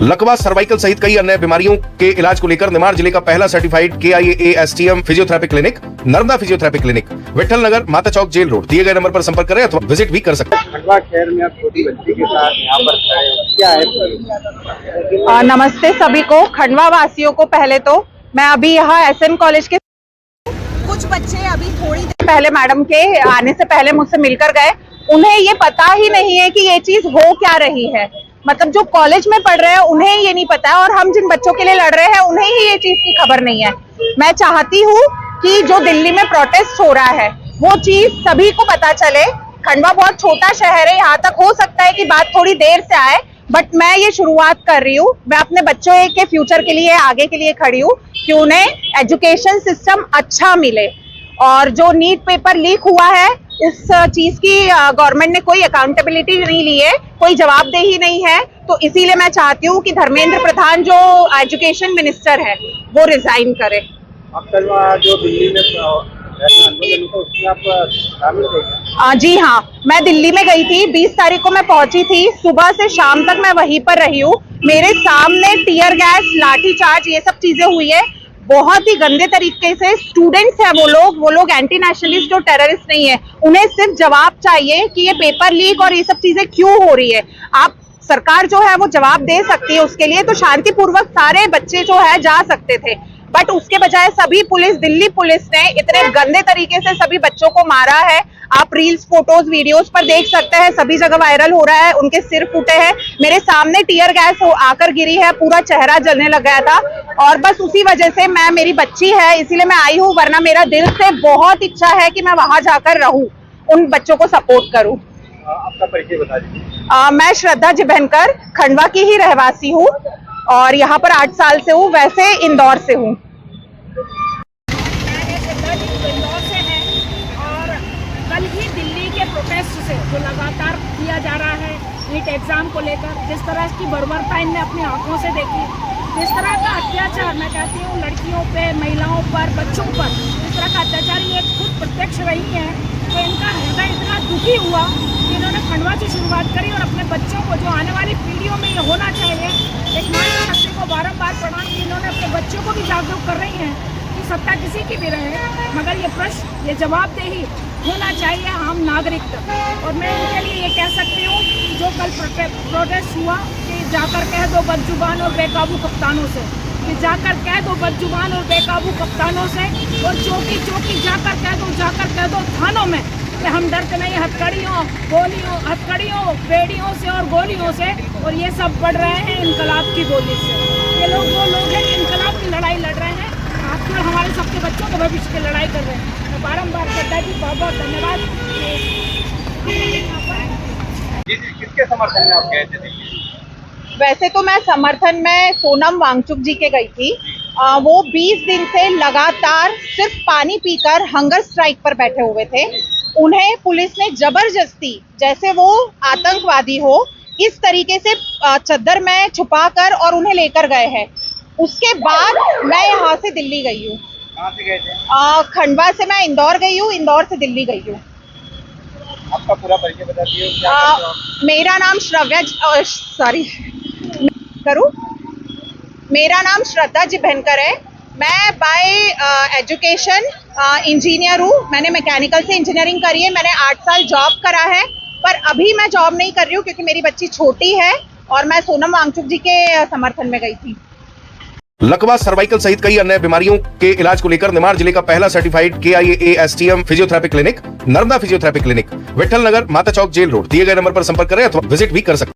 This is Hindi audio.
लकवा, सर्वाइकल सहित कई अन्य बीमारियों के इलाज को लेकर निमाड़ जिले का पहला certified KIAASTM physiotherapy clinic Narmada physiotherapy clinic Vithal Nagar, Mata Chowk, jail road दिए गए नंबर पर संपर्क करें अथवा विजिट भी कर सकते हैं। खंडवा शहर में आप छोटी बच्ची के साथ यहाँ पर खड़े हैं, क्या है? नमस्ते सभी को, खंडवा वासियों को। पहले तो मैं अभी यहाँ SN कॉलेज के कुछ बच्चे अभी थोड़ी देर पहले मैडम के आने से पहले मुझसे मिलकर गए। उन्हें ये पता ही नहीं है कि ये चीज हो क्या रही है। मतलब जो कॉलेज में पढ़ रहे हैं उन्हें ये नहीं पता है, और हम जिन बच्चों के लिए लड़ रहे हैं उन्हें ही ये चीज की खबर नहीं है। मैं चाहती हूँ कि जो दिल्ली में प्रोटेस्ट हो रहा है वो चीज सभी को पता चले। खंडवा बहुत छोटा शहर है, यहाँ तक हो सकता है कि बात थोड़ी देर से आए, बट मैं ये शुरुआत कर रही हूँ। मैं अपने बच्चों के फ्यूचर के लिए, आगे के लिए खड़ी हूँ कि उन्हें एजुकेशन सिस्टम अच्छा मिले। और जो नीट पेपर लीक हुआ है उस चीज की गवर्नमेंट ने कोई अकाउंटेबिलिटी नहीं ली है, कोई जवाबदेही नहीं है। तो इसीलिए मैं चाहती हूँ कि धर्मेंद्र प्रधान जो एजुकेशन मिनिस्टर है वो रिजाइन करे। आप कल जो दिल्ली में आंदोलन था उसमें आप शामिल थे? जी हाँ, मैं दिल्ली में गई थी। 20 तारीख को मैं पहुंची थी। सुबह से शाम तक मैं वहीं पर रही हूँ। मेरे सामने टीयर गैस, लाठीचार्ज, ये सब चीजें हुई है बहुत ही गंदे तरीके से। स्टूडेंट्स हैं वो लोग एंटी नेशनलिस्ट और टेररिस्ट नहीं है। उन्हें सिर्फ जवाब चाहिए कि ये पेपर लीक और ये सब चीजें क्यों हो रही है। आप सरकार जो है वो जवाब दे सकती है उसके लिए, तो शांतिपूर्वक सारे बच्चे जो है जा सकते थे। बट उसके बजाय सभी पुलिस, दिल्ली पुलिस ने इतने गंदे तरीके से सभी बच्चों को मारा है। आप रील्स, फोटोज, वीडियोस पर देख सकते हैं, सभी जगह वायरल हो रहा है। उनके सिर फूटे हैं, मेरे सामने टीयर गैस आकर गिरी है, पूरा चेहरा जलने लग गया था। और बस उसी वजह से मेरी बच्ची है इसीलिए मैं आई हूँ, वरना मेरा दिल से बहुत इच्छा है कि मैं वहां जाकर रहूं, उन बच्चों को सपोर्ट करूं। आपका परिचय बता दीजिए। मैं श्रद्धा जिभनकर, खंडवा की ही रहवासी हूँ और यहाँ पर 8 साल से हूँ। वैसे इंदौर से हूँ। इंदौर से है और कल ही दिल्ली के प्रोटेस्ट से जो लगातार किया जा रहा है नीट एग्जाम को लेकर, जिस तरह की बर्बरता इनने अपनी आंखों से देखी, जिस तरह का अत्याचार, मैं कहती हूँ लड़कियों पे, महिलाओं पर, बच्चों पर इस तरह का अत्याचार ये खुद प्रत्यक्ष रही है, तो इनका हृदय इतना दुखी हुआ कि इन्होंने खंडवा से शुरुआत करी और अपने बच्चों को, जो आने वाली पीढ़ियों में ये होना चाहिए, एक नारी शक्ति को बारम्बार प्रणाम की इन्होंने अपने बच्चों को भी जागरूक कर रही हैं कि सत्ता किसी की भी रहे, मगर ये प्रश्न, ये जवाबदेही होना चाहिए आम नागरिक तक। और मैं इनके लिए ये कह सकती हूँ जो कल प्रोटेस्ट हुआ कि जाकर कह दो बदजुबान और बेकाबू कप्तानों से, कि जाकर कह दो बदजुबान और बेकाबू कप्तानों से, और चौकी चौकी जाकर कह दो थानों में कि हम डरते नहीं हथकड़ियों, बेड़ियों से और गोलियों से। और ये सब बढ़ रहे हैं इनकलाब की गोली से। ये लोग वो लोग हैं कि इनकलाब की लड़ाई लड़ रहे हैं, आपके और हमारे सबके बच्चों के भविष्य की लड़ाई कर रहे हैं। मैं बारम्बार श्रद्धा जी बहुत बहुत धन्यवाद। किसके समर्थन में आप गए थे दिल्ली? वैसे तो मैं समर्थन में सोनम वांगचुक जी के गई थी। वो 20 दिन से लगातार सिर्फ पानी पीकर हंगर स्ट्राइक पर बैठे हुए थे। उन्हें पुलिस ने जबरदस्ती, जैसे वो आतंकवादी हो, इस तरीके से चद्दर में छुपाकर और उन्हें लेकर गए हैं। उसके बाद मैं यहाँ से दिल्ली गई हूँ। कहाँ से गए थे? खंडवा से मैं इंदौर गई हूँ, इंदौर से दिल्ली गई हूँ। आपका पूरा परिचय बता दीजिए। मेरा नाम मेरा नाम श्रद्धा जिभनकर है। मैं बाय एजुकेशन इंजीनियर हूँ। मैंने मैकेनिकल से इंजीनियरिंग करी है। मैंने 8 साल जॉब करा है, पर अभी मैं जॉब नहीं कर रही हूँ क्योंकि मेरी बच्ची छोटी है और मैं सोनम वांगचुक जी के समर्थन में गई थी। लकवा, सर्वाइकल सहित कई अन्य बीमारियों के इलाज को लेकर निमाड़ जिले का पहला certified KIAASTM physiotherapy clinic Narmada physiotherapy clinic Vithal Nagar, Mata Chowk, jail road दिए गए नंबर पर संपर्क करें अथवा विजिट भी कर सकते हैं।